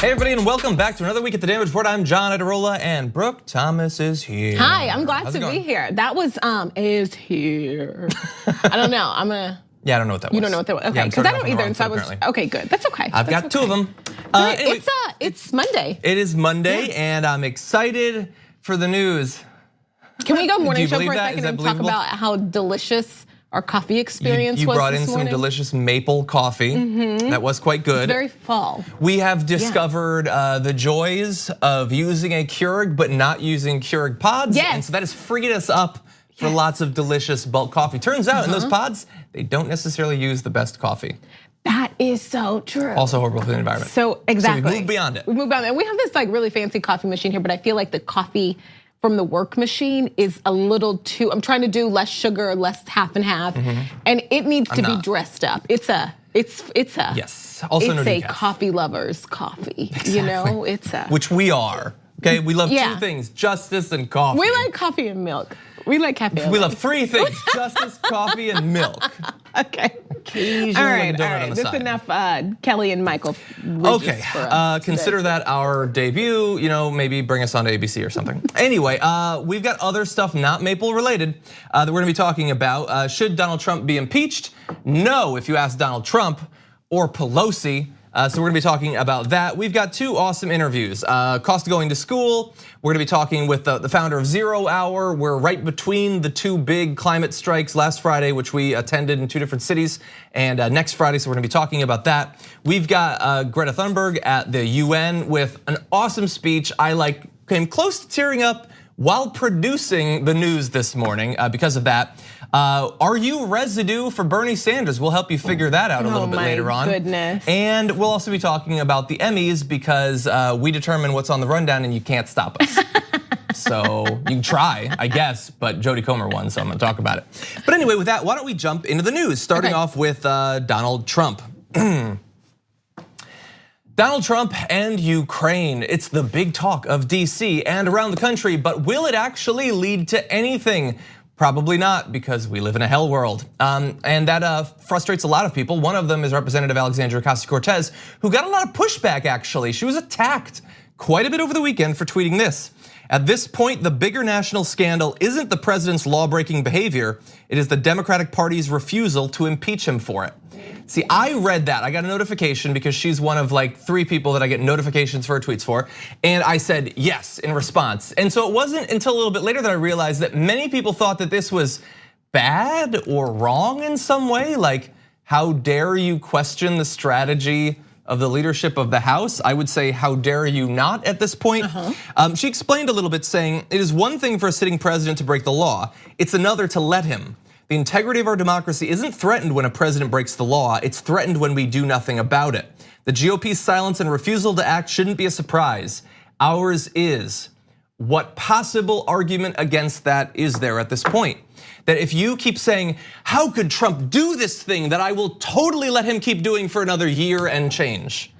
Hey everybody, and welcome back to another week at the Damage Report. I'm John Adirola, and Brooke Thomas is here. Hi, I'm glad to be here. That was is here. I don't know. Yeah, I don't know what that was. You don't know what that was? Okay, because I don't either. And so I was okay. Good. That's okay. I've got two of them. Anyway, it's Monday. It is Monday, and I'm excited for the news. Can we go morning show for a second and talk about how delicious our coffee experience was this morning? You brought in some delicious maple coffee. That was quite good. It's very fall. We have discovered the joys of using a Keurig but not using Keurig pods. Yes. And so that has freed us up for lots of delicious bulk coffee. Turns out in those pods, they don't necessarily use the best coffee. That is so true. Also horrible for the environment. So exactly. So we moved beyond it. We moved beyond it. And we have this like really fancy coffee machine here, but I feel like the coffee from the work machine is a little too, I'm trying to do less sugar, less half and half, and it needs to be dressed up. It's a yes. Also it's no a decaf. coffee lover's coffee. Exactly. You know, it's a which we are. Okay, we love two things: justice and coffee. We like coffee and milk. We like cafe. We love three things: justice, coffee, and milk. Okay. Occasionally all right. That's enough Kelly and Michael. Okay, consider that our debut. You know, maybe bring us on to ABC or something. Anyway, we've got other stuff not Maple related that we're gonna be talking about. Should Donald Trump be impeached? No, if you ask Donald Trump or Pelosi. So we're gonna be talking about that. We've got two awesome interviews. Cost of going to school. We're gonna be talking with the founder of ZeroHour. We're right between the two big climate strikes last Friday, which we attended in two different cities, and next Friday, so we're gonna be talking about that. We've got Greta Thunberg at the UN with an awesome speech. I came close to tearing up while producing the news this morning because of that. Are you residue for Bernie Sanders? We'll help you figure that out a little bit later on. Goodness. And we'll also be talking about the Emmys because we determine what's on the rundown and you can't stop us. So you can try, I guess, but Jodie Comer won, so I'm gonna talk about it. But anyway, with that, why don't we jump into the news, starting off with Donald Trump. Donald Trump and Ukraine, it's the big talk of DC and around the country, but will it actually lead to anything? Probably not, because we live in a hell world. And that frustrates a lot of people. One of them is Representative Alexandria Ocasio-Cortez, who got a lot of pushback actually. She was attacked quite a bit over the weekend for tweeting this. At this point, the bigger national scandal isn't the president's law-breaking behavior, it is the Democratic Party's refusal to impeach him for it. See, I read that, I got a notification because she's one of like 3 people that I get notifications for her tweets for. And I said yes in response. And so it wasn't until a little bit later that I realized that many people thought that this was bad or wrong in some way. Like, how dare you question the strategy of the leadership of the House? I would say, how dare you not at this point? She explained a little bit saying, it is one thing for a sitting president to break the law, it's another to let him. The integrity of our democracy isn't threatened when a president breaks the law, it's threatened when we do nothing about it. The GOP's silence and refusal to act shouldn't be a surprise. Ours is. What possible argument against that is there at this point? That if you keep saying, how could Trump do this thing that I will totally let him keep doing for another year and change?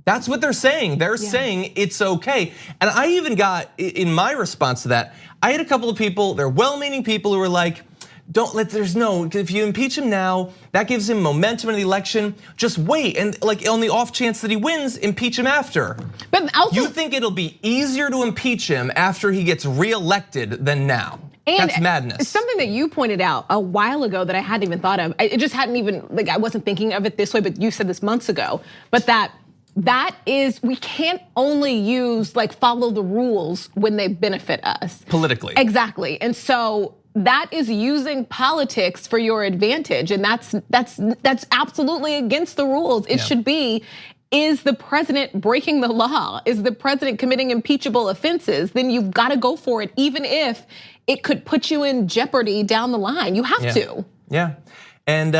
That's what they're saying. They're saying it's okay. And I even got, in my response to that, I had a couple of people, they're well-meaning people who were like, if you impeach him now, that gives him momentum in the election. Just wait, and like on the off chance that he wins, impeach him after. But also, you think it'll be easier to impeach him after he gets reelected than now? And that's madness. Something that you pointed out a while ago that I hadn't even thought of. It just hadn't even, like I wasn't thinking of it this way, but you said this months ago. But that is, we can't only use like follow the rules when they benefit us. Politically. Exactly, and so that is using politics for your advantage, and that's absolutely against the rules. It should be, is the president breaking the law? Is the president committing impeachable offenses? Then you've got to go for it, even if it could put you in jeopardy down the line. You have to. Yeah, and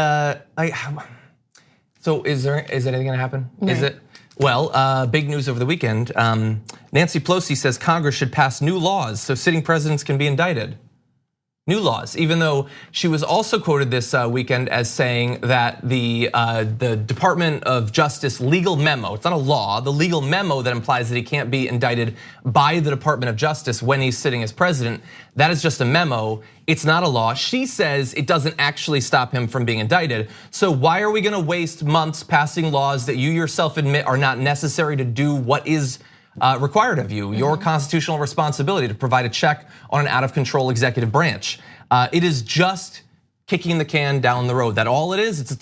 so is anything gonna happen? Right. Is it? Well, big news over the weekend. Nancy Pelosi says Congress should pass new laws so sitting presidents can be indicted. new laws, even though she was also quoted this weekend as saying that the Department of Justice legal memo, it's not a law, the legal memo that implies that he can't be indicted by the Department of Justice when he's sitting as president, that is just a memo, it's not a law. She says it doesn't actually stop him from being indicted. So why are we gonna waste months passing laws that you yourself admit are not necessary to do what is required of you, your constitutional responsibility to provide a check on an out of control executive branch? It is just kicking the can down the road. That all it is, it's a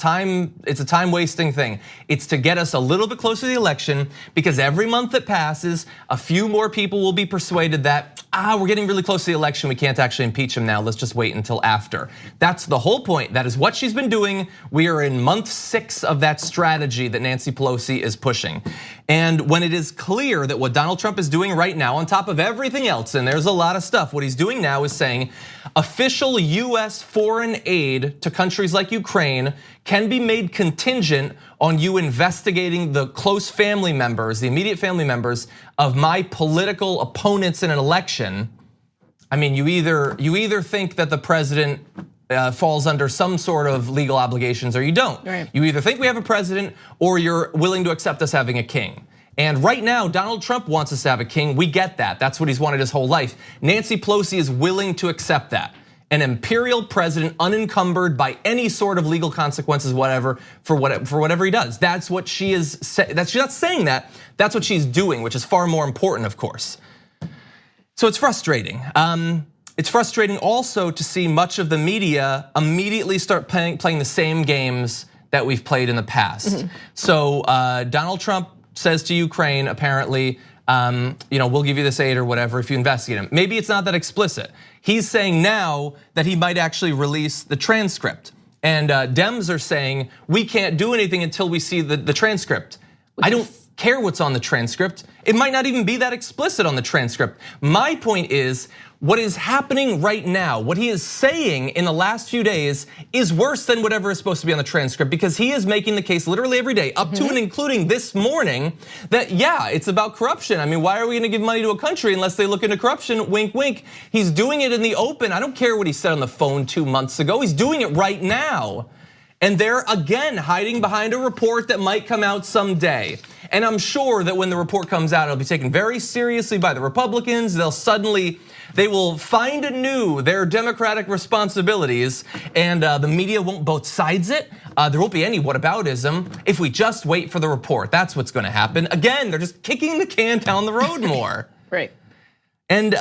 time wasting thing. It's to get us a little bit closer to the election, because every month that passes, a few more people will be persuaded that, we're getting really close to the election, we can't actually impeach him now, let's just wait until after. That's the whole point, that is what she's been doing. We are in month 6 of that strategy that Nancy Pelosi is pushing. And when it is clear that what Donald Trump is doing right now, on top of everything else, and there's a lot of stuff, what he's doing now is saying official US foreign aid to countries like Ukraine can be made contingent on you investigating the close family members, the immediate family members of my political opponents in an election. I mean, you either think that the president falls under some sort of legal obligations or you don't. Right. You either think we have a president or you're willing to accept us having a king. And right now, Donald Trump wants us to have a king. We get that. That's what he's wanted his whole life. Nancy Pelosi is willing to accept that. An imperial president unencumbered by any sort of legal consequences, whatever, for whatever he does. That's what she is saying. She's not saying that. That's what she's doing, which is far more important, of course. So it's frustrating. It's frustrating also to see much of the media immediately start playing the same games that we've played in the past. So Donald Trump says to Ukraine, apparently, we'll give you this aid or whatever if you investigate him. Maybe it's not that explicit. He's saying now that he might actually release the transcript. And Dems are saying, we can't do anything until we see the transcript. I don't care what's on the transcript. It might not even be that explicit on the transcript. My point is, what is happening right now, what he is saying in the last few days is worse than whatever is supposed to be on the transcript, because he is making the case literally every day, up to and including this morning, that yeah, it's about corruption. I mean, why are we gonna give money to a country unless they look into corruption, wink, wink. He's doing it in the open. I don't care what he said on the phone 2 months ago, he's doing it right now. And they're again hiding behind a report that might come out someday. And I'm sure that when the report comes out, it'll be taken very seriously by the Republicans. They will find anew their democratic responsibilities, and the media won't both sides it. There won't be any whataboutism if we just wait for the report. That's what's gonna happen. Again, they're just kicking the can down the road more. Right. And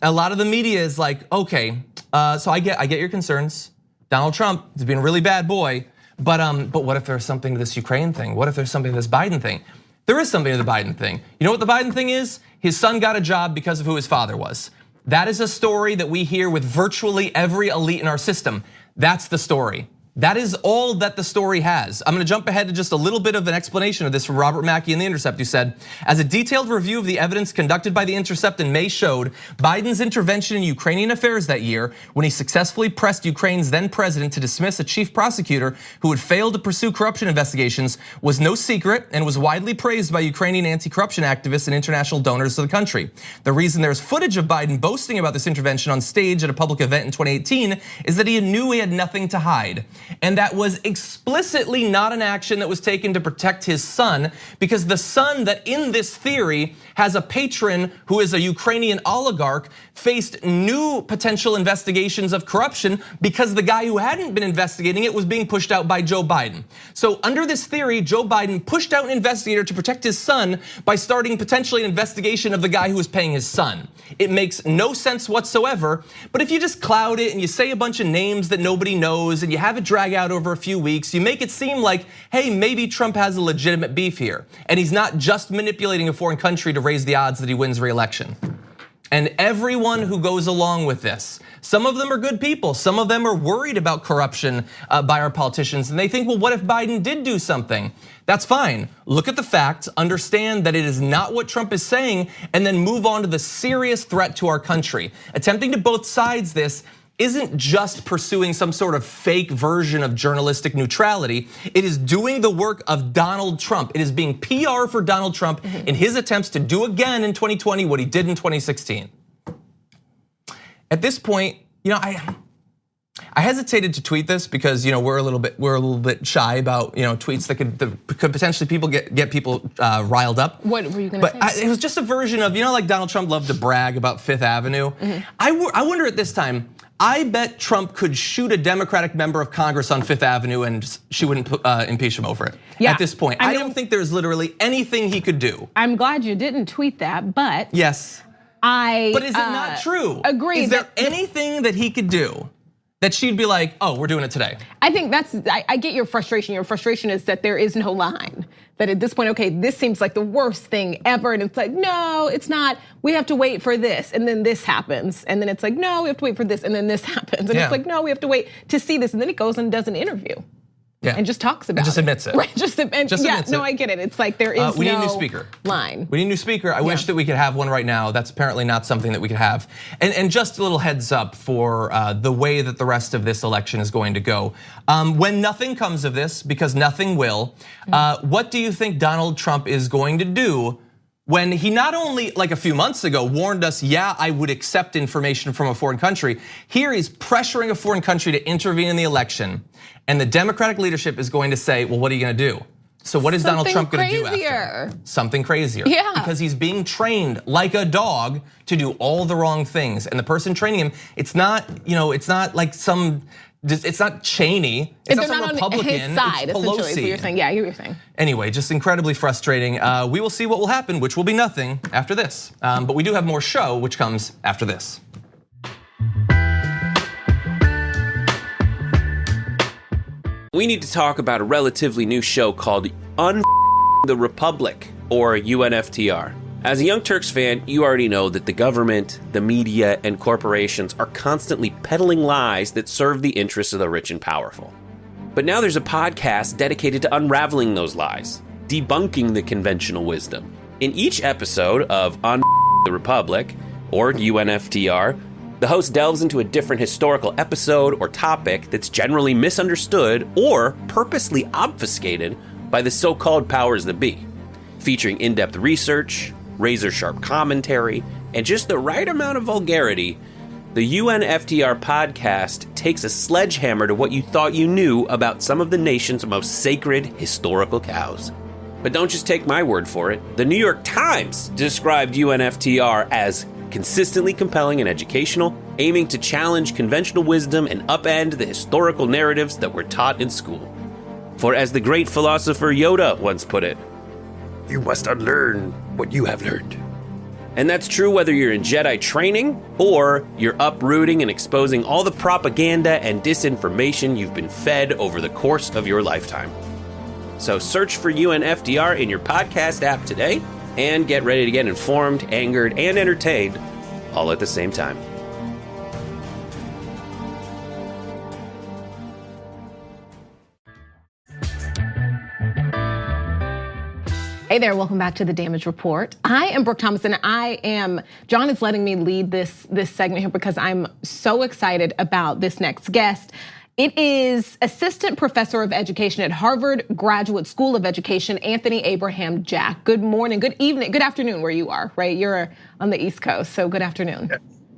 a lot of the media is like, okay, so I get your concerns. Donald Trump is being a really bad boy, but what if there's something to this Ukraine thing? What if there's something to this Biden thing? There is something to the Biden thing. You know what the Biden thing is? His son got a job because of who his father was. That is a story that we hear with virtually every elite in our system. That's the story. That is all that the story has. I'm gonna jump ahead to just a little bit of an explanation of this from Robert Mackey in The Intercept, who said, as a detailed review of the evidence conducted by The Intercept in May showed, Biden's intervention in Ukrainian affairs that year, when he successfully pressed Ukraine's then president to dismiss a chief prosecutor who had failed to pursue corruption investigations, was no secret and was widely praised by Ukrainian anti-corruption activists and international donors to the country. The reason there's footage of Biden boasting about this intervention on stage at a public event in 2018 is that he knew he had nothing to hide. And that was explicitly not an action that was taken to protect his son, because the son that in this theory has a patron who is a Ukrainian oligarch faced new potential investigations of corruption because the guy who hadn't been investigating it was being pushed out by Joe Biden. So under this theory, Joe Biden pushed out an investigator to protect his son by starting potentially an investigation of the guy who was paying his son. It makes no sense whatsoever, but if you just cloud it and you say a bunch of names that nobody knows and you have it drag out over a few weeks, you make it seem like, hey, maybe Trump has a legitimate beef here, and he's not just manipulating a foreign country to raise the odds that he wins re-election. And everyone who goes along with this, some of them are good people, some of them are worried about corruption by our politicians, and they think, well, what if Biden did do something? That's fine. Look at the facts, understand that it is not what Trump is saying, and then move on to the serious threat to our country. Attempting to both sides this isn't just pursuing some sort of fake version of journalistic neutrality. It is doing the work of Donald Trump. It is being PR for Donald Trump in his attempts to do again in 2020 what he did in 2016. At this point, I hesitated to tweet this because we're a little bit shy about tweets that could potentially get people riled up. What were you going to say? It was just a version of like Donald Trump loved to brag about Fifth Avenue. I wonder at this time. I bet Trump could shoot a Democratic member of Congress on Fifth Avenue and she wouldn't impeach him over it. Yeah, at this point, I don't think there's literally anything he could do. I'm glad you didn't tweet that, but yes, but is it not true? Agree. Is there anything that he could do that she'd be like, oh, we're doing it today? I think I get your frustration. Your frustration is that there is no line. That at this point, okay, this seems like the worst thing ever. And it's like, no, it's not. We have to wait for this. And then this happens. And then it's like, no, we have to wait for this. And then this happens. And it's like, no, we have to wait to see this. And then he goes and does an interview. Yeah. And just talks about it. Just admits it. Right, just admits it. I get it. It's like there is we need a new speaker. Line. We need a new speaker. I wish that we could have one right now. That's apparently not something that we could have. And just a little heads up for the way that the rest of this election is going to go. When nothing comes of this, because nothing will, what do you think Donald Trump is going to do when he not only, like a few months ago, warned us, yeah, I would accept information from a foreign country. Here he's pressuring a foreign country to intervene in the election. And the Democratic leadership is going to say, well, what are you gonna do? So what is Donald Trump gonna do after? Something crazier. Yeah. Because he's being trained like a dog to do all the wrong things. And the person training him, it's not like it's not Cheney, it's not some Republican, on his side, it's Pelosi. Is what you're saying. Yeah, you're saying. Anyway, just incredibly frustrating. We will see what will happen, which will be nothing after this. But we do have more show, which comes after this. We need to talk about a relatively new show called the Republic, or UNFTR. As a Young Turks fan, you already know that the government, the media, and corporations are constantly peddling lies that serve the interests of the rich and powerful. But now there's a podcast dedicated to unraveling those lies, debunking the conventional wisdom. In each episode of the Republic, or UNFTR, the host delves into a different historical episode or topic that's generally misunderstood or purposely obfuscated by the so-called powers that be, featuring in-depth research, razor-sharp commentary, and just the right amount of vulgarity. The UNFTR podcast takes a sledgehammer to what you thought you knew about some of the nation's most sacred historical cows. But don't just take my word for it. The New York Times described UNFTR as consistently compelling and educational, aiming to challenge conventional wisdom and upend the historical narratives that were taught in school. For as the great philosopher Yoda once put it, you must unlearn what you have learned. And that's true whether you're in Jedi training or you're uprooting and exposing all the propaganda and disinformation you've been fed over the course of your lifetime. So search for UNFTR in your podcast app today and get ready to get informed, angered, and entertained all at the same time. Hey there, welcome back to the Damage Report. I am Brooke Thomas, and John is letting me lead this segment here because I'm so excited about this next guest. It is Assistant Professor of Education at Harvard Graduate School of Education, Anthony Abraham Jack. Good morning, good evening, good afternoon where you are, right? You're on the East Coast, so good afternoon.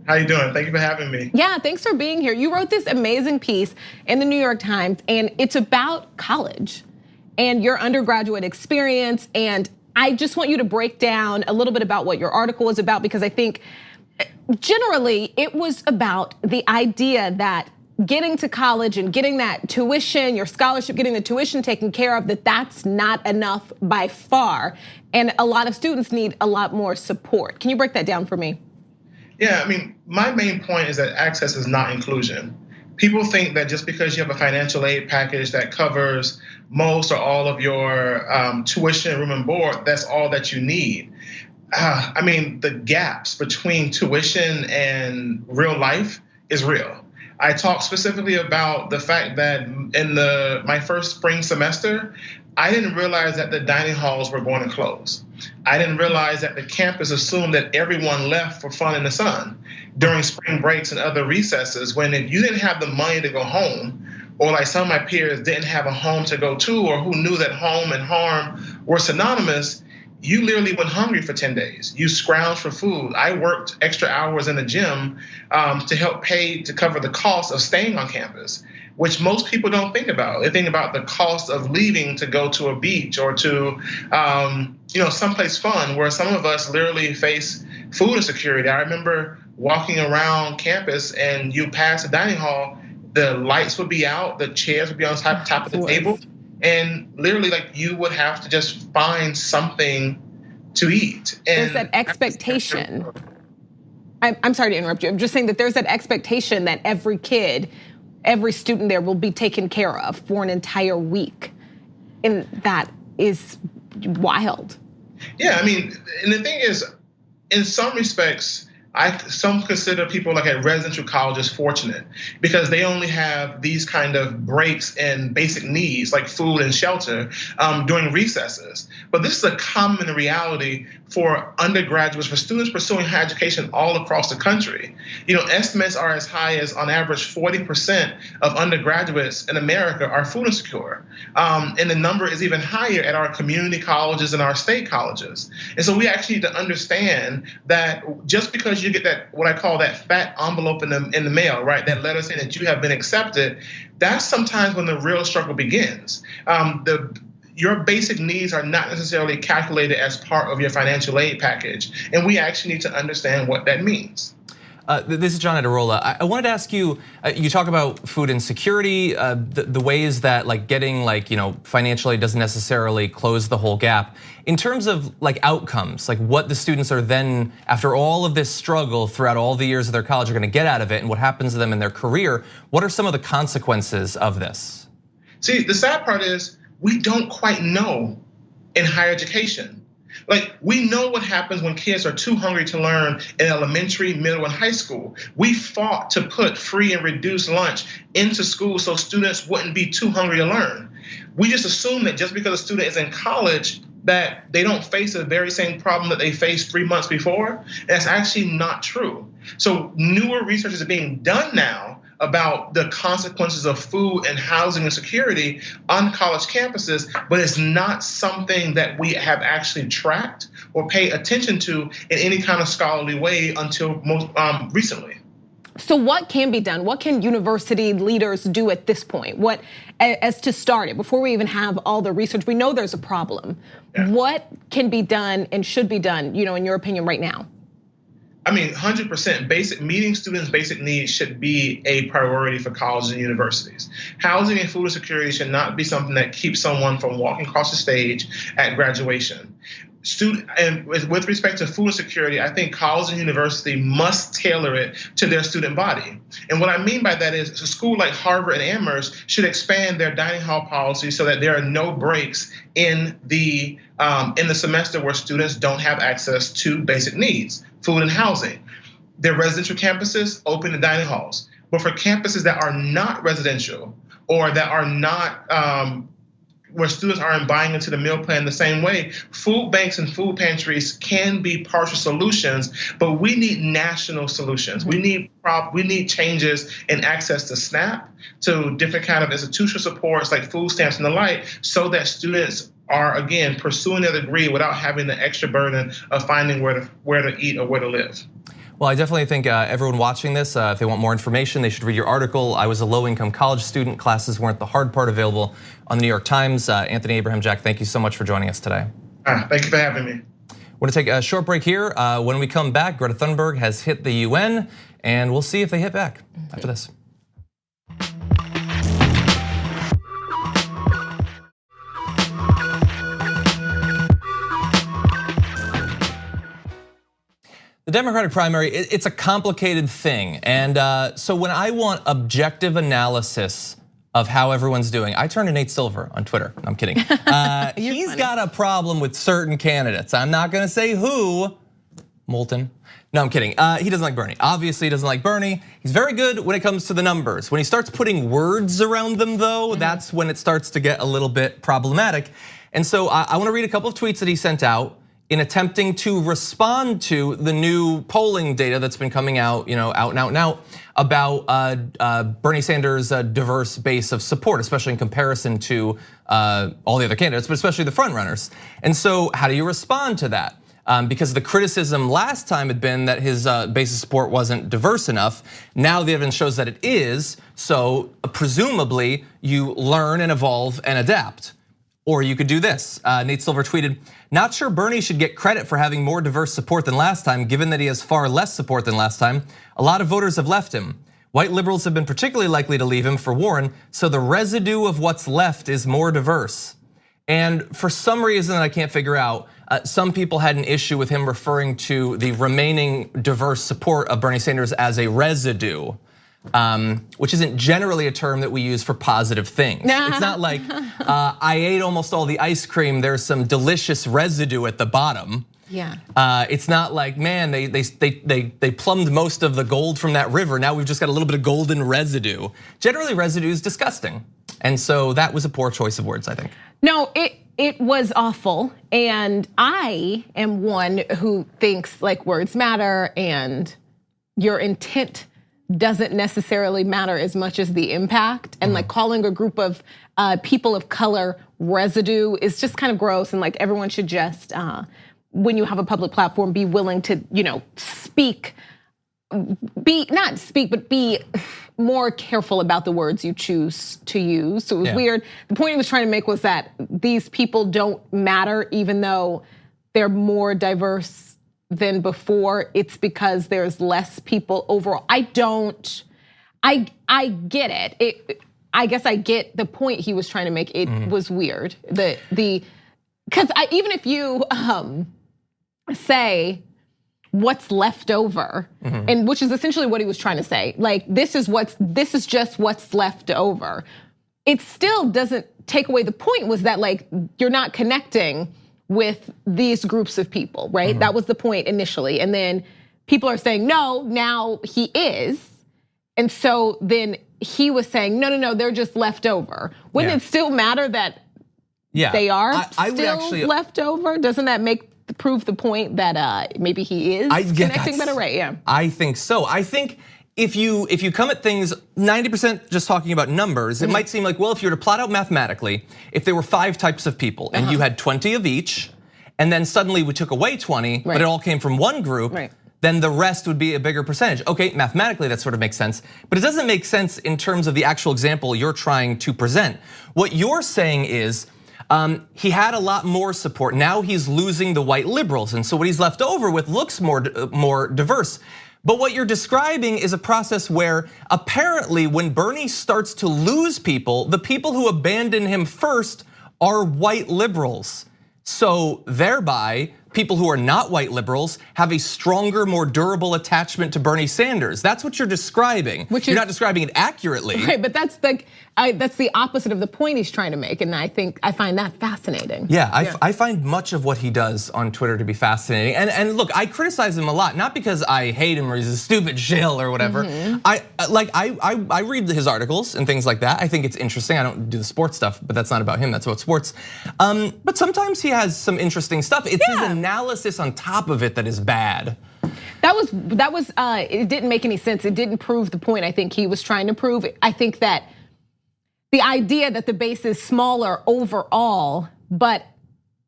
How you doing? Thank you for having me. Yeah, thanks for being here. You wrote this amazing piece in the New York Times, and it's about college and your undergraduate experience. And I just want you to break down a little bit about what your article was about, because I think generally it was about the idea that getting to college and getting that tuition, your scholarship, getting the tuition taken care of, that's not enough by far. And a lot of students need a lot more support. Can you break that down for me? Yeah, I mean, my main point is that access is not inclusion. People think that just because you have a financial aid package that covers most or all of your tuition, room and board, that's all that you need. I mean, the gaps between tuition and real life is real. I talked specifically about the fact that in my first spring semester, I didn't realize that the dining halls were going to close. I didn't realize that the campus assumed that everyone left for fun in the sun during spring breaks and other recesses, when if you didn't have the money to go home, or like some of my peers didn't have a home to go to, or who knew that home and harm were synonymous, you literally went hungry for 10 days. You scrounged for food. I worked extra hours in the gym to help pay to cover the cost of staying on campus, which most people don't think about. They think about the cost of leaving to go to a beach or to someplace fun, where some of us literally face food insecurity. I remember walking around campus and you pass the dining hall, the lights would be out, the chairs would be on top of the table. And literally, like, you would have to just find something to eat. And there's that expectation. I'm sorry to interrupt you. I'm just saying that there's that expectation that every kid, every student there will be taken care of for an entire week. And that is wild. Yeah, I mean, and the thing is, in some respects, some consider people like at residential colleges fortunate because they only have these kind of breaks in basic needs like food and shelter during recesses. But this is a common reality for undergraduates, for students pursuing higher education all across the country. Estimates are as high as on average 40% of undergraduates in America are food insecure. And the number is even higher at our community colleges and our state colleges. And so we actually need to understand that just because you get that, what I call that fat envelope in the mail, right? That letter saying that you have been accepted, that's sometimes when the real struggle begins. Your basic needs are not necessarily calculated as part of your financial aid package. And we actually need to understand what that means. This is John Adirola. I wanted to ask you, you talk about food insecurity, the ways that getting financial aid doesn't necessarily close the whole gap. In terms of outcomes, what the students are then, after all of this struggle throughout all the years of their college, are gonna get out of it and what happens to them in their career, what are some of the consequences of this? See, the sad part is we don't quite know in higher education. We know what happens when kids are too hungry to learn in elementary, middle, and high school. We fought to put free and reduced lunch into school so students wouldn't be too hungry to learn. We just assume that just because a student is in college that they don't face the very same problem that they faced 3 months before. That's actually not true. So newer research is being done now about the consequences of food and housing and security on college campuses, but it's not something that we have actually tracked or paid attention to in any kind of scholarly way until most recently. So what can be done? What can university leaders do at this point? What, as to start it, before we even have all the research, we know there's a problem. Yeah. What can be done and should be done, in your opinion, right now? I mean, 100% meeting students' basic needs should be a priority for colleges and universities. Housing and food insecurity should not be something that keeps someone from walking across the stage at graduation. And with respect to food insecurity, I think college and university must tailor it to their student body. And what I mean by that is a school like Harvard and Amherst should expand their dining hall policy so that there are no breaks in the semester where students don't have access to basic needs, food and housing. Their residential campuses, open the dining halls. But for campuses that are not residential or that are not where students aren't buying into the meal plan the same way, food banks and food pantries can be partial solutions, but we need national solutions. We need changes in access to SNAP, to different kind of institutional supports like food stamps and the like, so that students are, again, pursuing their degree without having the extra burden of finding where to eat or where to live. Well, I definitely think everyone watching this, if they want more information, they should read your article. I was a low-income college student. Classes weren't the hard part, available on the New York Times. Anthony Abraham, Jack, thank you so much for joining us today. Thank you for having me. We're gonna take a short break here. When we come back, Greta Thunberg has hit the UN, and we'll see if they hit back after this. The Democratic primary, it's a complicated thing. And so when I want objective analysis of how everyone's doing, I turn to Nate Silver on Twitter. I'm kidding. He's got a problem with certain candidates. I'm not gonna say who, Moulton. No, I'm kidding. He doesn't like Bernie. Obviously, he doesn't like Bernie. He's very good when it comes to the numbers. When he starts putting words around them, though, that's when it starts to get a little bit problematic. And so I wanna read a couple of tweets that he sent out. in attempting to respond to the new polling data that's been coming out, out about Bernie Sanders' diverse base of support, especially in comparison to all the other candidates, but especially the front runners. And so how do you respond to that? Because the criticism last time had been that his base of support wasn't diverse enough. Now the evidence shows that it is, so presumably you learn and evolve and adapt. Or you could do this. Nate Silver tweeted, "Not sure Bernie should get credit for having more diverse support than last time, given that he has far less support than last time. A lot of voters have left him. White liberals have been particularly likely to leave him for Warren, so the residue of what's left is more diverse." And for some reason that I can't figure out, some people had an issue with him referring to the remaining diverse support of Bernie Sanders as a residue. Which isn't generally a term that we use for positive things. It's not like I ate almost all the ice cream, there's some delicious residue at the bottom. Yeah. It's not like, man, they plumbed most of the gold from that river. Now we've just got a little bit of golden residue. Generally, residue is disgusting. And so that was a poor choice of words, I think. No, it was awful. And I am one who thinks like words matter and your intent doesn't necessarily matter as much as the impact. And like calling a group of people of color residue is just kind of gross. And like everyone should just, when you have a public platform, be willing to, speak, not speak, but be more careful about the words you choose to use. So it was weird. The point he was trying to make was that these people don't matter, even though they're more diverse than before. It's because there's less people overall. I get it. I guess I get the point he was trying to make. It was weird. Because even if you say what's left over, and which is essentially what he was trying to say, like this is just what's left over. It still doesn't take away the point. Was that like you're not connecting with these groups of people, right? That was the point initially. And then people are saying, no, now he is. And so then he was saying, no, they're just left over. Wouldn't it still matter that they are still left over? Doesn't that prove the point that maybe he is connecting better? Right, yeah. I think so. I think if you come at things 90% just talking about numbers, it might seem like, well, if you were to plot out mathematically, if there were 5 types of people and you had 20 of each, and then suddenly we took away 20, but it all came from one group, then the rest would be a bigger percentage. Okay, mathematically that sort of makes sense, but it doesn't make sense in terms of the actual example you're trying to present. What you're saying is, he had a lot more support. Now he's losing the white liberals, and so what he's left over with looks more diverse. But what you're describing is a process where apparently when Bernie starts to lose people, the people who abandon him first are white liberals. So thereby, people who are not white liberals have a stronger, more durable attachment to Bernie Sanders. That's what you're describing. You're not describing it accurately. Right, but that's the opposite of the point he's trying to make, and I find that fascinating. Yeah, I find much of what he does on Twitter to be fascinating. And look, I criticize him a lot, not because I hate him or he's a stupid shill or whatever. I read his articles and things like that. I think it's interesting. I don't do the sports stuff, but that's not about him. That's about sports. But sometimes he has some interesting stuff. It's his analysis on top of it that is bad. That was it didn't make any sense. It didn't prove the point I think he was trying to prove. I think that the idea that the base is smaller overall, but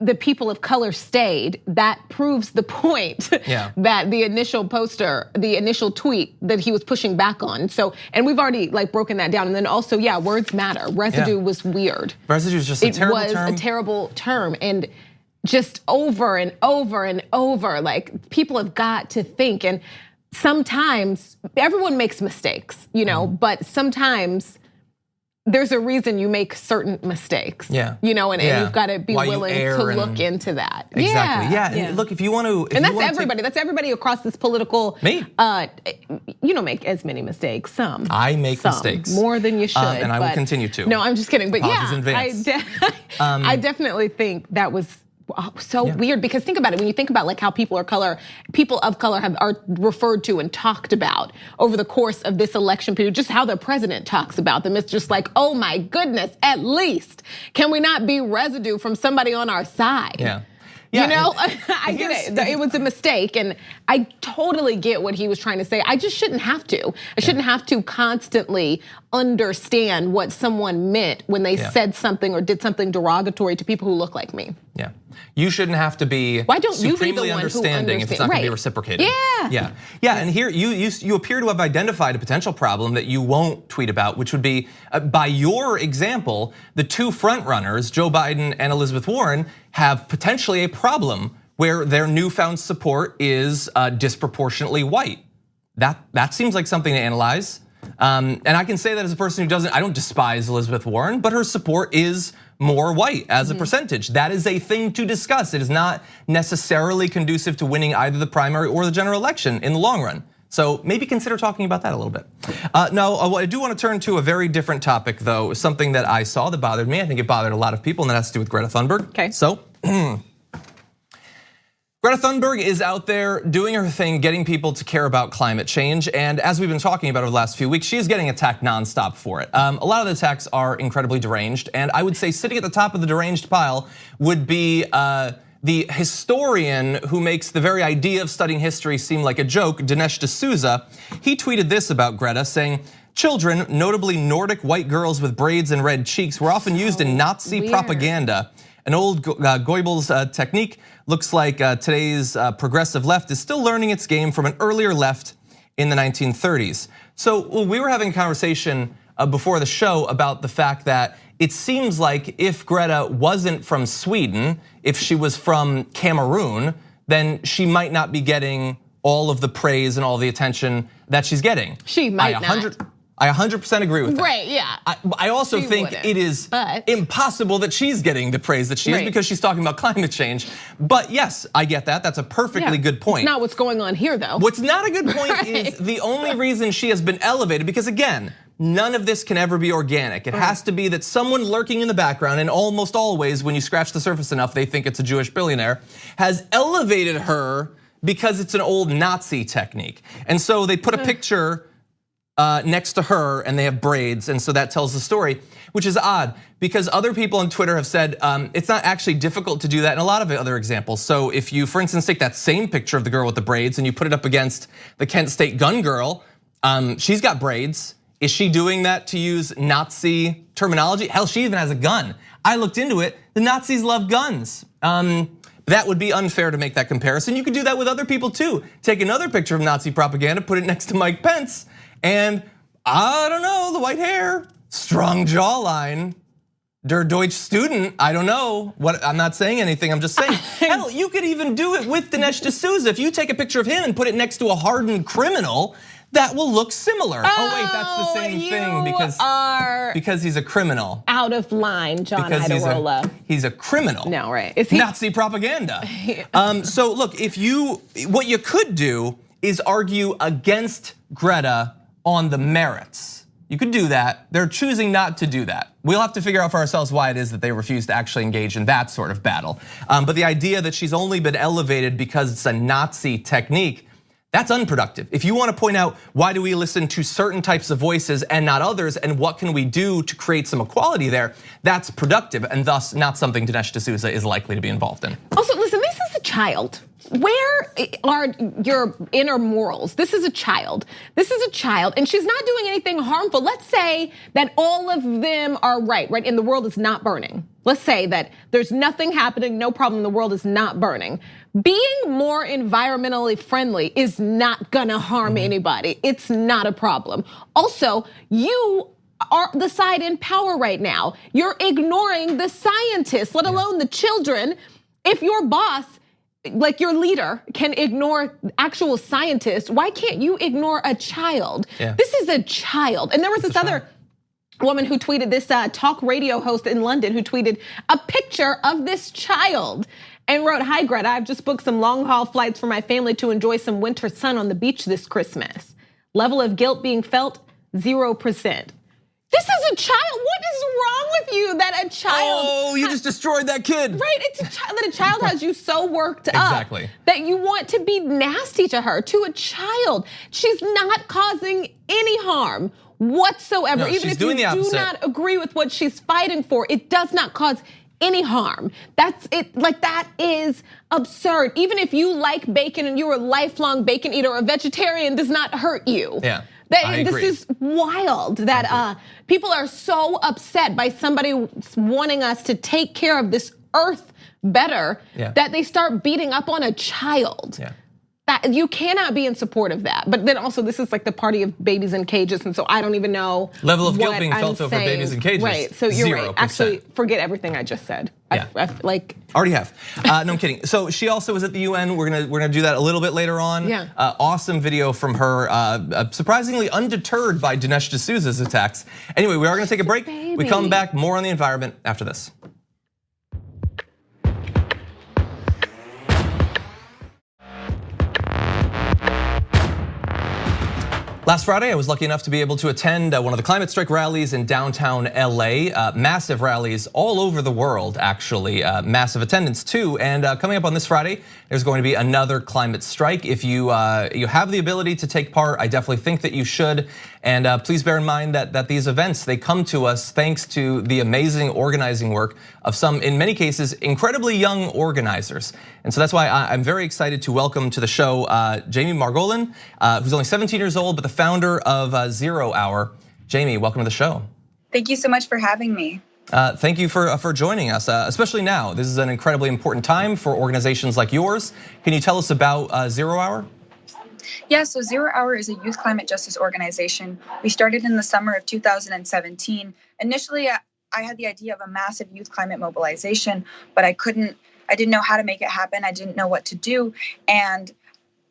the people of color stayed, that proves the point that the initial poster, the initial tweet that he was pushing back on. So, and we've already like broken that down. And then also, words matter. Residue was weird. Residue is just a terrible term. It was a terrible term. And just over and over and over, like people have got to think. And sometimes everyone makes mistakes, but sometimes there's a reason you make certain mistakes. And you've got to be willing to look into that. Exactly. And look, if you want to, and that's everybody. That's everybody across this political. Me. You don't make as many mistakes. Some. I make mistakes more than you should, and I will continue to. No, I'm just kidding. But Apologies in advance. I definitely think that was so weird, because think about it. When you think about like how people of color are referred to and talked about over the course of this election period, just how the president talks about them, it's just like, oh my goodness, at least can we not be residue from somebody on our side? Yeah, you know, I get it. It was a mistake, and I totally get what he was trying to say. I just shouldn't have to. I shouldn't have to constantly understand what someone meant when they said something or did something derogatory to people who look like me. Yeah. You shouldn't have to be supremely understanding if it's not going to be reciprocated. Yeah. And here you appear to have identified a potential problem that you won't tweet about, which would be, by your example, the two front runners, Joe Biden and Elizabeth Warren, have potentially a problem where their newfound support is disproportionately white. That seems like something to analyze. And I can say that as a person who I don't despise Elizabeth Warren, but her support is more white as a percentage. That is a thing to discuss. It is not necessarily conducive to winning either the primary or the general election in the long run. So maybe consider talking about that a little bit. Now, I do want to turn to a very different topic, though, something that I saw that bothered me. I think it bothered a lot of people, and that has to do with Greta Thunberg. Okay. So, Greta Thunberg is out there doing her thing, getting people to care about climate change. And as we've been talking about over the last few weeks, she is getting attacked nonstop for it. A lot of the attacks are incredibly deranged. And I would say sitting at the top of the deranged pile would be the historian who makes the very idea of studying history seem like a joke, Dinesh D'Souza. He tweeted this about Greta, saying, "Children, notably Nordic white girls with braids and red cheeks, were often used in Nazi propaganda. An old Goebbels technique. Looks like today's progressive left is still learning its game from an earlier left in the 1930s. So we were having a conversation before the show about the fact that it seems like if Greta wasn't from Sweden, if she was from Cameroon, then she might not be getting all of the praise and all the attention that she's getting. She might not. I 100% agree with that. Right, yeah. I also think it is impossible that she's getting the praise that she is because she's talking about climate change. But yes, I get that. That's a perfectly good point. It's not what's going on here, though. What's not a good point is the only reason she has been elevated, because again, none of this can ever be organic. It has to be that someone lurking in the background, and almost always when you scratch the surface enough, they think it's a Jewish billionaire, has elevated her because it's an old Nazi technique. And so they put a picture next to her and they have braids, and so that tells the story, which is odd because other people on Twitter have said it's not actually difficult to do that in a lot of other examples. So if you, for instance, take that same picture of the girl with the braids and you put it up against the Kent State gun girl, she's got braids. Is she doing that to use Nazi terminology? Hell, she even has a gun. I looked into it, the Nazis love guns. That would be unfair to make that comparison. You could do that with other people too. Take another picture of Nazi propaganda, put it next to Mike Pence, and I don't know, the white hair, strong jawline, der Deutsch student, I don't know. I'm not saying anything, I'm just saying. Hell, you could even do it with Dinesh D'Souza. If you take a picture of him and put it next to a hardened criminal, that will look similar. Oh wait, that's the same thing because he's a criminal. Out of line, John Idarola. He's a criminal. No, right. Is he? Nazi propaganda. So look, what you could do is argue against Greta on the merits. You could do that. They're choosing not to do that. We'll have to figure out for ourselves why it is that they refuse to actually engage in that sort of battle. But the idea that she's only been elevated because it's a Nazi technique, that's unproductive. If you want to point out why do we listen to certain types of voices and not others, and what can we do to create some equality there, that's productive and thus not something Dinesh D'Souza is likely to be involved in. Also, listen, this is a child. Where are your inner morals? This is a child. This is a child, and she's not doing anything harmful. Let's say that all of them are right, and the world is not burning. Let's say that there's nothing happening, no problem, the world is not burning. Being more environmentally friendly is not gonna harm anybody. It's not a problem. Also, you are the side in power right now. You're ignoring the scientists, let alone the children. If your boss, like your leader, can ignore actual scientists, why can't you ignore a child? This is a child. And there was this other woman who tweeted, this talk radio host in London who tweeted a picture of this child and wrote, "Hi Greta, I've just booked some long haul flights for my family to enjoy some winter sun on the beach this Christmas. Level of guilt being felt, 0%. This is a child. What is wrong with you that a child? Oh, you just destroyed that kid. Right, it's a child, that a child has you so worked up that you want to be nasty to her, to a child. She's not causing any harm whatsoever. No, even if you do not agree with what she's fighting for, it does not cause any harm. That's it. Like, that is absurd. Even if you like bacon and you're a lifelong bacon eater, a vegetarian does not hurt you. Yeah. I agree. This is wild that people are so upset by somebody wanting us to take care of this earth better that they start beating up on a child. Yeah. That you cannot be in support of that. But then also, this is like the party of babies in cages, and so I don't even know level of guilt being I'm felt over saying. babies in cages. Right. So you're 0%. right. Actually, forget everything I just said. Yeah. Like already have. No, I'm kidding. So she also was at the UN. We're gonna do that a little bit later on. Yeah. Awesome video from her. Surprisingly undeterred by Dinesh D'Souza's attacks. Anyway, we are gonna take a break. We come back, more on the environment after this. Last Friday, I was lucky enough to be able to attend one of the climate strike rallies in downtown LA. Massive rallies all over the world, actually. Massive attendance too. And coming up on this Friday, there's going to be another climate strike. If you have the ability to take part, I definitely think that you should. And please bear in mind that these events, they come to us thanks to the amazing organizing work of some, in many cases, incredibly young organizers. And so that's why I'm very excited to welcome to the show Jamie Margolin, who's only 17 years old, but the founder of ZeroHour. Jamie, welcome to the show. Thank you so much for having me. Thank you for joining us, especially now. This is an incredibly important time for organizations like yours. Can you tell us about ZeroHour? Yeah, so ZeroHour is a youth climate justice organization. We started in the summer of 2017. Initially, I had the idea of a massive youth climate mobilization, but I didn't know how to make it happen. I didn't know what to do. And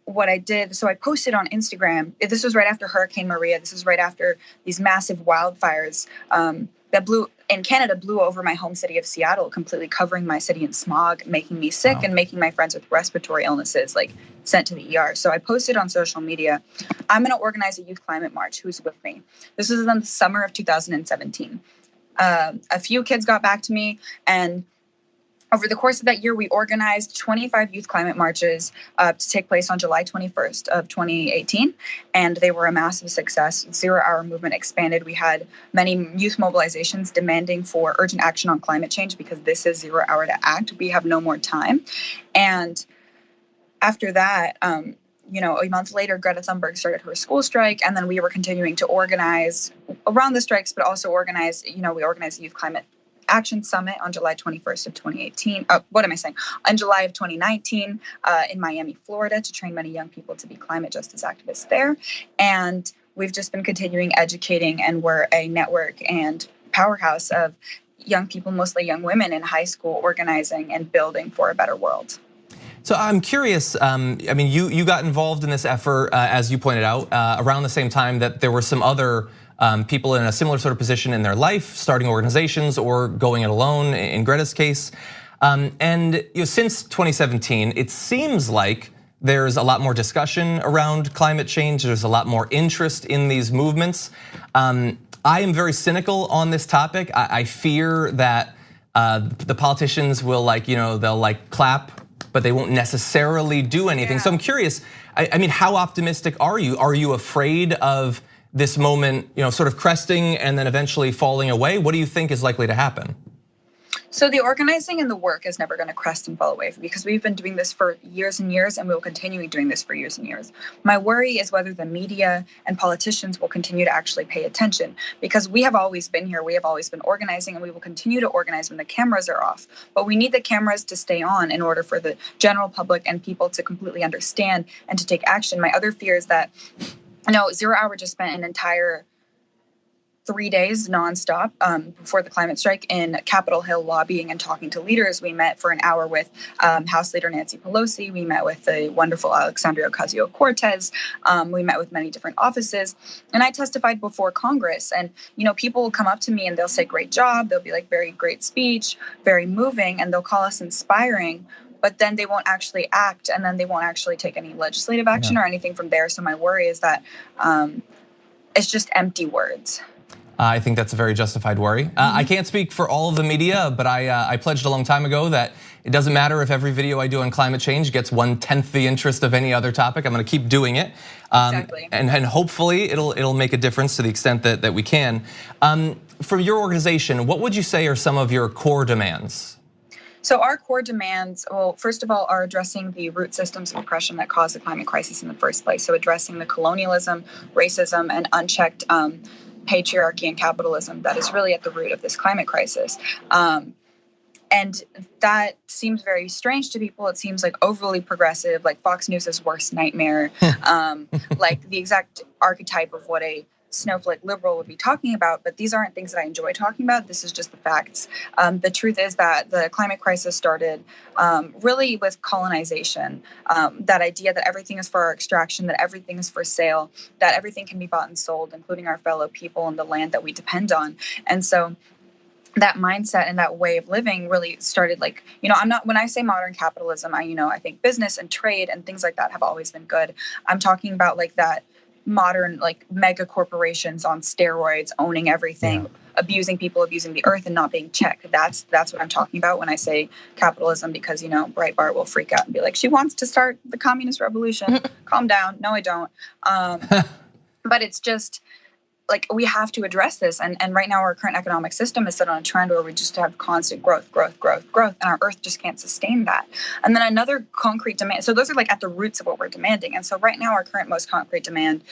what I did, so I posted on Instagram. This was right after Hurricane Maria. This is right after these massive wildfires that blew over my home city of Seattle, completely covering my city in smog, making me sick and making my friends with respiratory illnesses sent to the ER. So I posted on social media, I'm going to organize a youth climate march. Who's with me? This was in the summer of 2017. A few kids got back to me, and over the course of that year, we organized 25 youth climate marches to take place on July 21st of 2018, and they were a massive success. ZeroHour movement expanded. We had many youth mobilizations demanding for urgent action on climate change because this is ZeroHour to act. We have no more time. And after that, a month later, Greta Thunberg started her school strike, and then we were continuing to organize around the strikes, but also we organized a youth climate Action Summit on July 21st of 2018. On July of 2019 in Miami, Florida, to train many young people to be climate justice activists there. And we've just been continuing educating, and we're a network and powerhouse of young people, mostly young women in high school, organizing and building for a better world. So I'm curious, you got involved in this effort, as you pointed out, around the same time that there were some other people in a similar sort of position in their life, starting organizations or going it alone in Greta's case. And since 2017, it seems like there's a lot more discussion around climate change. There's a lot more interest in these movements. I am very cynical on this topic. I fear that the politicians will they'll clap, but they won't necessarily do anything. Yeah. So I'm curious, how optimistic are you? Are you afraid of this moment, sort of cresting and then eventually falling away? What do you think is likely to happen? So the organizing and the work is never going to crest and fall away, because we've been doing this for years and years, and we will continue doing this for years and years. My worry is whether the media and politicians will continue to actually pay attention, because we have always been here. We have always been organizing, and we will continue to organize when the cameras are off. But we need the cameras to stay on in order for the general public and people to completely understand and to take action. My other fear is that ZeroHour just spent an entire 3 days nonstop before the climate strike in Capitol Hill lobbying and talking to leaders. We met for an hour with House Leader Nancy Pelosi. We met with the wonderful Alexandria Ocasio-Cortez. We met with many different offices. And I testified before Congress. And, people will come up to me and they'll say, great job. They'll be like, very great speech, very moving. And they'll call us inspiring. But then they won't actually act, and then they won't actually take any legislative action or anything from there. So my worry is that it's just empty words. I think that's a very justified worry. I can't speak for all of the media, but I pledged a long time ago that it doesn't matter if every video I do on climate change gets 1/10 the interest of any other topic. I'm gonna keep doing it. Exactly. And hopefully it'll make a difference to the extent that we can. For your organization, what would you say are some of your core demands? So our core demands, well, first of all, are addressing the root systems of oppression that caused the climate crisis in the first place. So addressing the colonialism, racism, and unchecked patriarchy and capitalism that is really at the root of this climate crisis. And that seems very strange to people. It seems like overly progressive, like Fox News' worst nightmare, like the exact archetype of what a snowflake liberal would be talking about, but these aren't things that I enjoy talking about. This is just the facts. The truth is that the climate crisis started really with colonization. That idea that everything is for our extraction, that everything is for sale, that everything can be bought and sold, including our fellow people and the land that we depend on. And so that mindset and that way of living really started like, when I say modern capitalism, I think business and trade and things like that have always been good. I'm talking about like that modern, like mega corporations on steroids, owning everything, abusing people, abusing the earth and not being checked. That's what I'm talking about when I say capitalism, because, Breitbart will freak out and be like, she wants to start the communist revolution. Calm down. No, I don't. But it's just like, we have to address this. And right now our current economic system is set on a trend where we just have constant growth. And our earth just can't sustain that. And then another concrete demand. So those are like at the roots of what we're demanding. And so right now our current most concrete demand,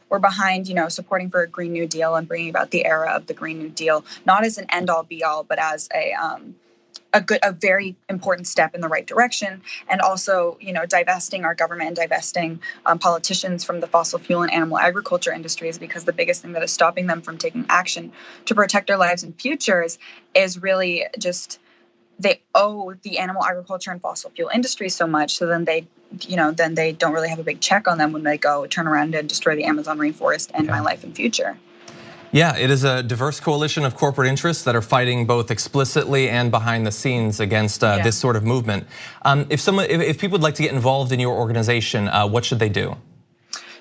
we're behind, supporting for a Green New Deal and bringing about the era of the Green New Deal, not as an end all be all, but as a very important step in the right direction, and also, divesting our government and divesting politicians from the fossil fuel and animal agriculture industries, because the biggest thing that is stopping them from taking action to protect their lives and futures is really just they owe the animal agriculture and fossil fuel industry so much. So then they don't really have a big check on them when they go turn around and destroy the Amazon rainforest and my life and future. Yeah, it is a diverse coalition of corporate interests that are fighting both explicitly and behind the scenes against this sort of movement. If people would like to get involved in your organization, what should they do?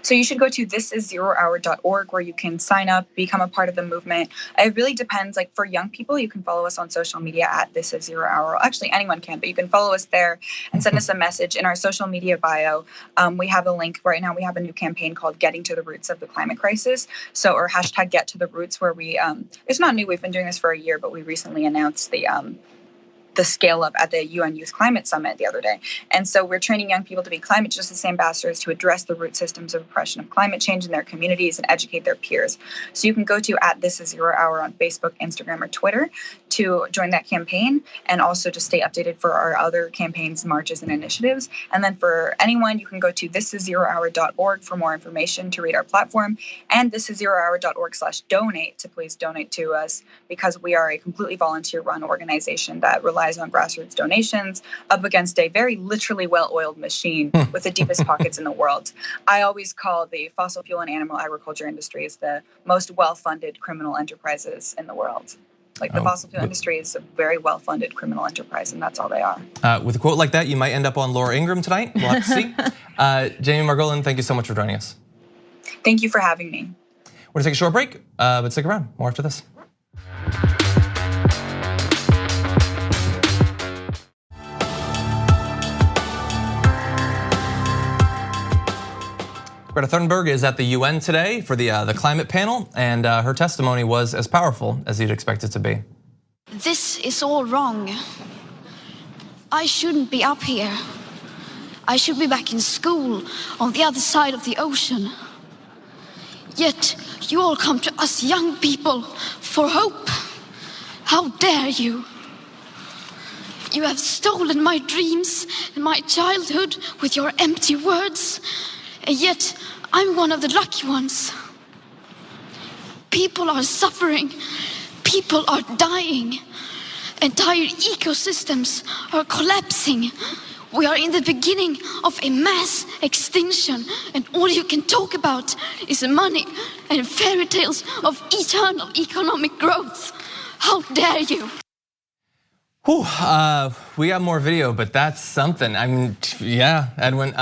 So you should go to thisiszerohour.org where you can sign up, become a part of the movement. It really depends. Like for young people, you can follow us on social media at thisiszerohour. Actually, anyone can, but you can follow us there and send us a message in our social media bio. We have a link right now. We have a new campaign called Getting to the Roots of the Climate Crisis. Or hashtag Get to the Roots, where we, it's not new. We've been doing this for a year, but we recently announced the scale up at the UN Youth Climate Summit the other day. And so we're training young people to be climate justice ambassadors to address the root systems of oppression of climate change in their communities and educate their peers. So you can go to @thisiszerohour on Facebook, Instagram, or Twitter to join that campaign, and also to stay updated for our other campaigns, marches, and initiatives. And then for anyone, you can go to thisiszerohour.org for more information to read our platform, and thisiszerohour.org/donate to please donate to us, because we are a completely volunteer-run organization that relies on grassroots donations up against a very literally well-oiled machine with the deepest pockets in the world. I always call the fossil fuel and animal agriculture industries the most well-funded criminal enterprises in the world. Like the fossil fuel industry is a very well-funded criminal enterprise, and that's all they are. With a quote like that, you might end up on Laura Ingraham tonight. We'll have to see. Jamie Margolin, thank you so much for joining us. Thank you for having me. We're gonna take a short break, but stick around. More after this. Greta Thunberg is at the UN today for the climate panel, and her testimony was as powerful as you'd expect it to be. This is all wrong. I shouldn't be up here. I should be back in school on the other side of the ocean. Yet you all come to us young people for hope. How dare you? You have stolen my dreams and my childhood with your empty words. And yet, I'm one of the lucky ones. People are suffering. People are dying. Entire ecosystems are collapsing. We are in the beginning of a mass extinction, and all you can talk about is money and fairy tales of eternal economic growth. How dare you? Whew, we got more video, but that's something. I mean, yeah, Edwin,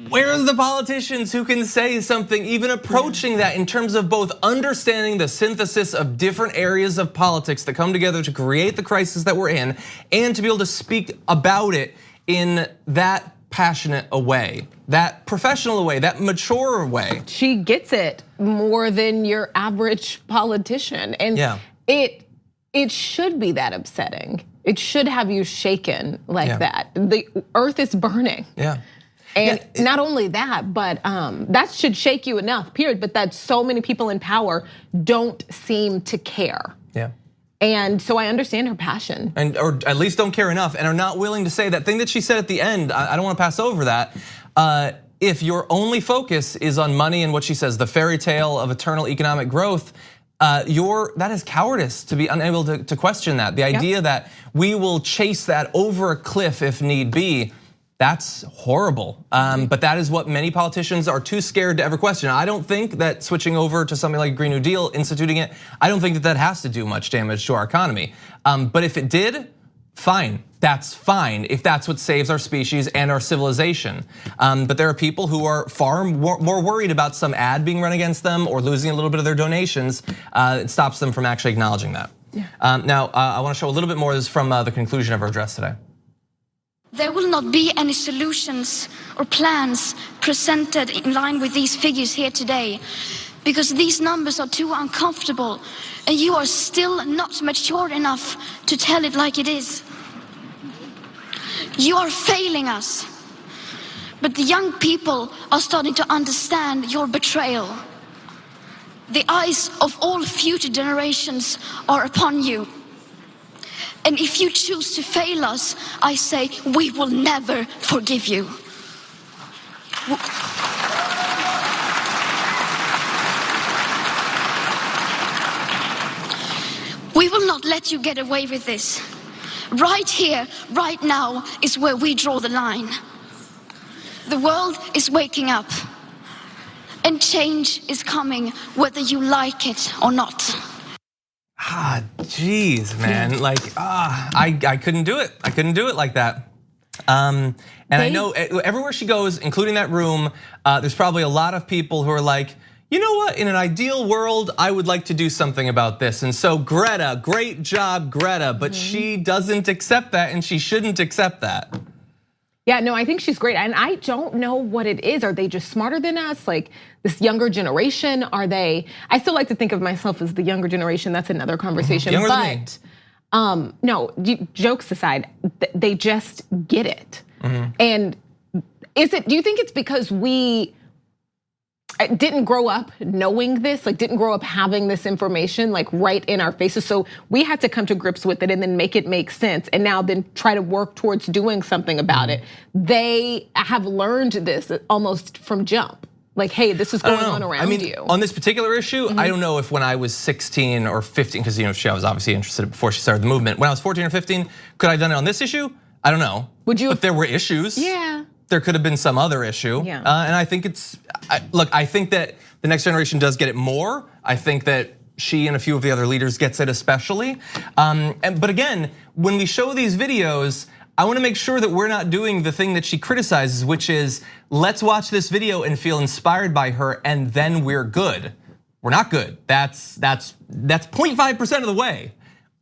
Where are the politicians who can say something even approaching that in terms of both understanding the synthesis of different areas of politics that come together to create the crisis that we're in, and to be able to speak about it in that passionate a way, that professional way, that mature way? She gets it more than your average politician, and it should be that upsetting. It should have you shaken like that. The earth is burning. And not only that, but that should shake you enough, period. But that so many people in power don't seem to care. And so I understand her passion. Or at least don't care enough and are not willing to say that thing that she said at the end. I don't want to pass over that. If your only focus is on money and what she says, the fairy tale of eternal economic growth, that is cowardice to be unable to question that. The idea that we will chase that over a cliff if need be, that's horrible. But that is what many politicians are too scared to ever question. I don't think that switching over to something like Green New Deal, instituting it, I don't think that has to do much damage to our economy. But if it did, fine, that's fine if that's what saves our species and our civilization. But there are people who are far more worried about some ad being run against them or losing a little bit of their donations. It stops them from actually acknowledging that. Now, I want to show a little bit more of this from the conclusion of her address today. There will not be any solutions or plans presented in line with these figures here today, because these numbers are too uncomfortable and you are still not mature enough to tell it like it is. You are failing us, but the young people are starting to understand your betrayal. The eyes of all future generations are upon you. And if you choose to fail us, I say we will never forgive you. We will not let you get away with this. Right here, right now is where we draw the line. The world is waking up, and change is coming whether you like it or not. Geez, man, I couldn't do it. I couldn't do it like that. And I know everywhere she goes, including that room, there's probably a lot of people who are like, you know what, in an ideal world, I would like to do something about this. And so Greta, great job, Greta, but she doesn't accept that and she shouldn't accept that. Yeah, no, I think she's great. And I don't know what it is. Are they just smarter than us? Like this younger generation? Are they, I still like to think of myself as the younger generation. That's another conversation. Younger than me. No, jokes aside, they just get it. And do you think it's because we didn't grow up knowing this, like didn't grow up having this information like right in our faces? So we had to come to grips with it and then make it make sense, and now then try to work towards doing something about it. They have learned this almost from jump. Like, hey, this is going on around you. On this particular issue, I don't know if when I was 16 or 15, because she was obviously interested before she started the movement. When I was 14 or 15, could I have done it on this issue? I don't know. Would you? But there were issues. Yeah. There could have been some other issue. And I think I think that the next generation does get it more. I think that she and a few of the other leaders gets it especially. But again, when we show these videos, I wanna make sure that we're not doing the thing that she criticizes, which is let's watch this video and feel inspired by her and then we're good. We're not good. That's 0.5% of the way.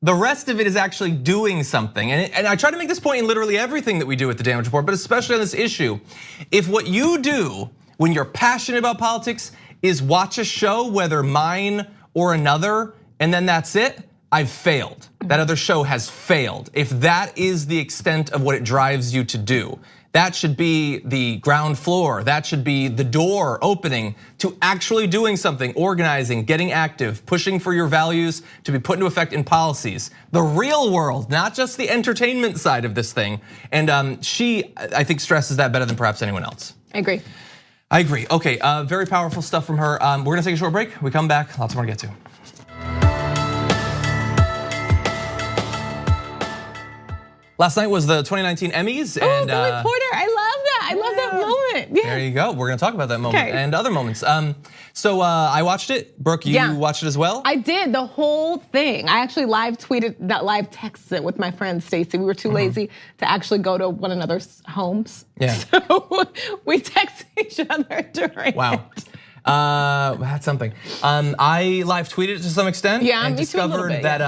The rest of it is actually doing something. And I try to make this point in literally everything that we do at the Damage Report, but especially on this issue. If what you do when you're passionate about politics is watch a show, whether mine or another, and then that's it, I've failed. That other show has failed. If that is the extent of what it drives you to do, that should be the ground floor. That should be the door opening to actually doing something, organizing, getting active, pushing for your values to be put into effect in policies. The real world, not just the entertainment side of this thing. And she, I think, stresses that better than perhaps anyone else. I agree. I agree. Okay, very powerful stuff from her. We're gonna take a short break. We come back, lots more to get to. Last night was the 2019 Emmys, and the reporter, I love that. I love that moment. moment. Yeah. There you go. We're gonna talk about that moment and other moments. So I watched it. Brooke, you watched it as well? I did, the whole thing. I actually live texted it with my friend Stacy. We were too lazy to actually go to one another's homes. Yeah. So we texted each other during Wow. it. That's something. I live tweeted it to some extent and me too, a little discovered bit, that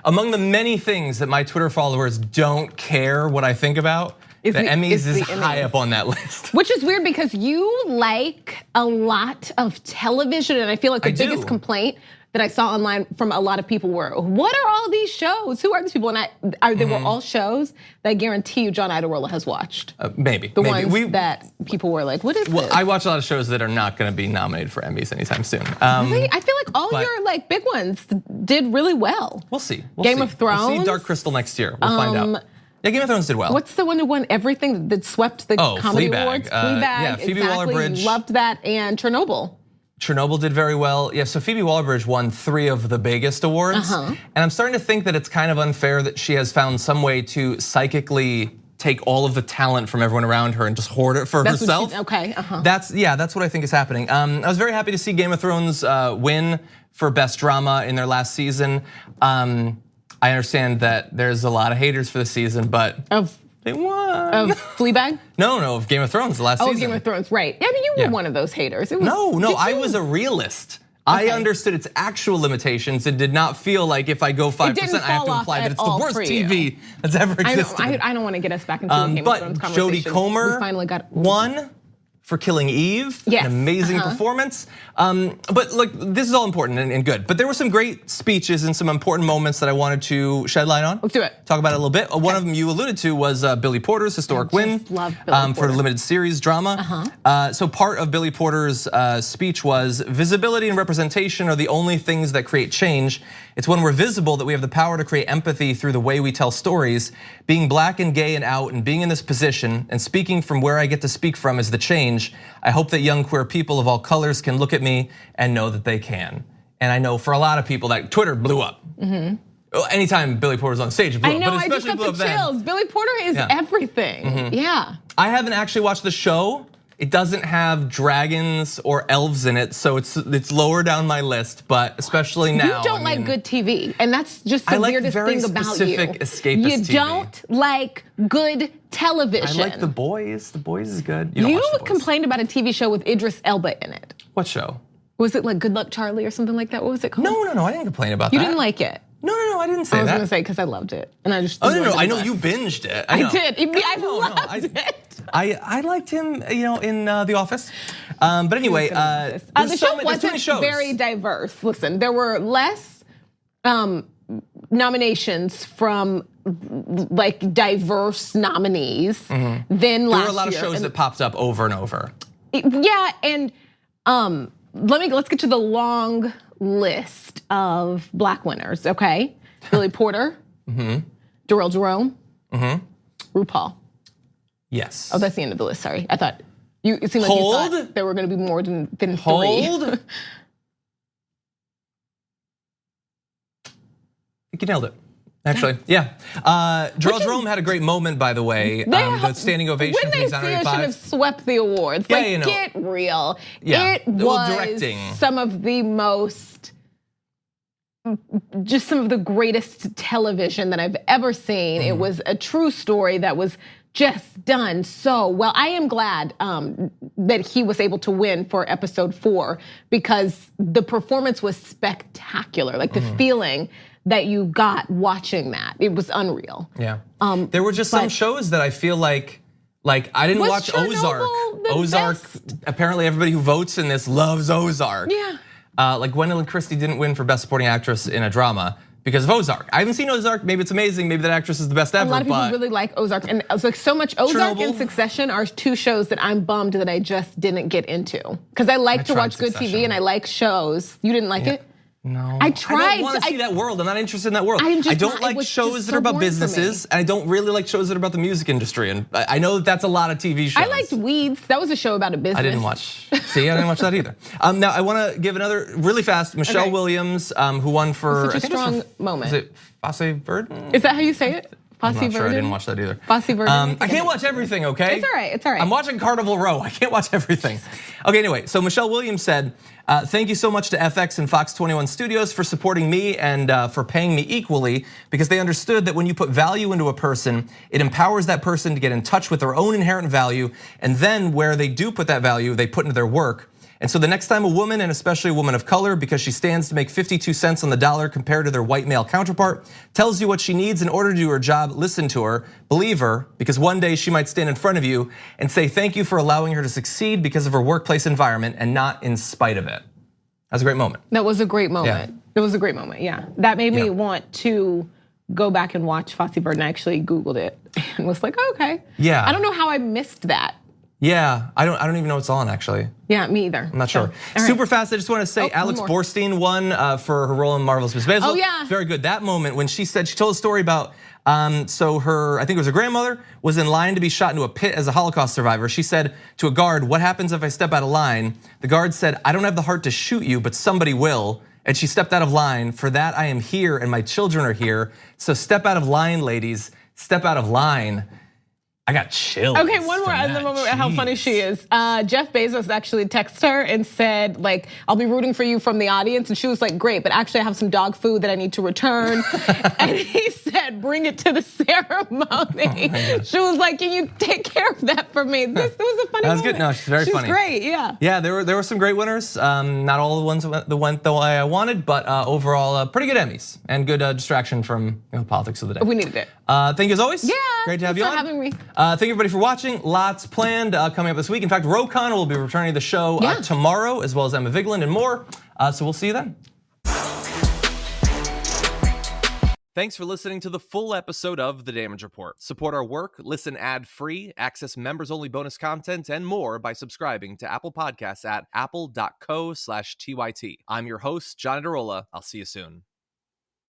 among the many things that my Twitter followers don't care what I think about, the Emmys is high up on that list. Which is weird because you like a lot of television, and I feel like the biggest complaint that I saw online from a lot of people were, what are all these shows? Who are these people? And they were all shows that I guarantee you John Idarola has watched. Maybe. The ones that people were like, what is this? I watch a lot of shows that are not gonna be nominated for Emmys anytime soon. Really? I feel like all your big ones did really well. We'll see. Game of Thrones? We'll see Dark Crystal next year. We'll find out. Yeah, Game of Thrones did well. What's the one who won everything that swept the comedy Fleabag. awards? Fleabag, yeah, Phoebe Waller-Bridge. Loved that, and Chernobyl. Chernobyl did very well. Yeah, so Phoebe Waller-Bridge won 3 of the biggest awards. And I'm starting to think that it's kind of unfair that she has found some way to psychically take all of the talent from everyone around her and just hoard it for herself. That's what I think is happening. I was very happy to see Game of Thrones win for best drama in their last season. I understand that there's a lot of haters for the season, but they won. Of Fleabag? No, of Game of Thrones the last season. Oh, Game of Thrones, right. I mean, you were one of those haters. It was, no, I was a realist. I understood its actual limitations and did not feel like if I go 5%, I have to imply that it's the worst TV that's ever existed. I don't want to get us back into the Game of Thrones conversation. Jodie Comer won for Killing Eve, an amazing performance. But look, this is all important and good. But there were some great speeches and some important moments that I wanted to shed light on. Let's do it. Talk about it a little bit. One of them you alluded to was Billy Porter's historic win for limited series drama. So part of Billy Porter's speech was visibility and representation are the only things that create change. It's when we're visible that we have the power to create empathy through the way we tell stories. Being black and gay and out and being in this position and speaking from where I get to speak from is the change. I hope that young queer people of all colors can look at me and know that they can. And I know for a lot of people that Twitter blew up. Anytime Billy Porter's on stage, it blew up. I know, I just got the chills. Billy Porter is everything, I haven't actually watched the show. It doesn't have dragons or elves in it, so it's lower down my list, but especially now. You don't like good TV, and that's just the weirdest thing about you. Specific escapist You TV. don't like good television. I like The Boys. The Boys is good. You complained about a TV show with Idris Elba in it. What show? Was it like Good Luck Charlie or something like that? What was it called? No, I didn't complain about that. You didn't like it? No, I didn't say that. I was gonna say because I loved it, and I just. Oh no, I know you binged it. I did. I loved it. I liked him, in The Office. But anyway, the show wasn't very diverse. Listen, there were less nominations from like diverse nominees than last year. There were a lot of shows that popped up over and over. Yeah, and let's get to the long list of black winners. Okay, Billy Porter, Darrell Jerome, RuPaul. Yes. Oh, that's the end of the list. Sorry, I thought it seemed like you thought there were going to be more than 3. Hold. I think you nailed it. Actually, yeah. Darrell Jerome had a great moment, by the way. The standing ovation when for they say it should have swept the awards. Yeah, Get real. Yeah. It was directing. some of the most, just some of the greatest television that I've ever seen. It was a true story that was just done so well. I am glad that he was able to win for episode 4 because the performance was spectacular. Like the feeling that you got watching that, it was unreal. Yeah. There were just some shows that I feel like I didn't watch Ozark. Ozark, apparently everybody who votes in this loves Ozark. Yeah. Like Gwendolyn Christie didn't win for Best Supporting Actress in a Drama because of Ozark. I haven't seen Ozark, maybe it's amazing, maybe that actress is the best ever. A lot of people really like Ozark, and it's like so much. Ozark Chernobyl. and Succession are 2 shows that I'm bummed that I just didn't get into. Because I like to watch good TV and I like shows. You didn't like it? No, I tried. I don't want to see that world. I'm not interested in that world. I don't like shows that are about businesses, and I don't really like shows that are about the music industry. And I know that that's a lot of TV shows. I liked Weeds. That was a show about a business. I didn't watch. See, I didn't watch that either. Now I want to give another really fast. Michelle Williams, who won for such a strong moment. Is it Fosse Verdon? Is that how you say it? I'm not sure. I didn't watch that either. Fosse Verdon. I can't watch everything, okay? It's all right. It's all right. I'm watching Carnival Row. I can't watch everything. Okay, anyway, so Michelle Williams said, thank you so much to FX and Fox 21 Studios for supporting me and for paying me equally, because they understood that when you put value into a person, it empowers that person to get in touch with their own inherent value, and then where they do put that value, they put into their work. And so the next time a woman, and especially a woman of color, because she stands to make 52 cents on the dollar compared to their white male counterpart, tells you what she needs in order to do her job, listen to her, believe her, because one day she might stand in front of you and say thank you for allowing her to succeed because of her workplace environment and not in spite of it. That's a great moment. That was a great moment. Yeah. It was a great moment, yeah. That made me want to go back and watch Fosse Verdon. I actually Googled it and was like, okay. Yeah. I don't know how I missed that. Yeah, I don't even know what's on actually. Yeah, me either. I'm not sure. Super fast, I just want to say Alex Borstein won for her role in Marvelous Miss Maisel. Oh yeah. Very good. That moment when she told a story about, so her, I think it was her grandmother, was in line to be shot into a pit as a Holocaust survivor. She said to a guard, what happens if I step out of line? The guard said, I don't have the heart to shoot you, but somebody will. And she stepped out of line. For that, I am here and my children are here. So step out of line, ladies, step out of line. I got chills. Okay, one more at the moment. How funny she is. Jeff Bezos actually texted her and said, like, I'll be rooting for you from the audience. And she was like, great, but actually I have some dog food that I need to return. And he said, bring it to the ceremony. She was like, can you take care of that for me? This was a funny moment. That was good. No, she's very funny. She's great, yeah. Yeah, there were some great winners. Not all the ones that went the way I wanted, but overall, pretty good Emmys and good distraction from politics of the day. We needed it. Thank you as always. Yeah, great to have you on. Thanks for having me. Thank you everybody for watching. Lots planned coming up this week. In fact, Ro Khanna will be returning to the show tomorrow, as well as Emma Vigeland and more. So we'll see you then. Thanks for listening to the full episode of The Damage Report. Support our work, listen ad-free, access members-only bonus content, and more by subscribing to Apple Podcasts at apple.co/TYT. I'm your host, John Adarola. I'll see you soon.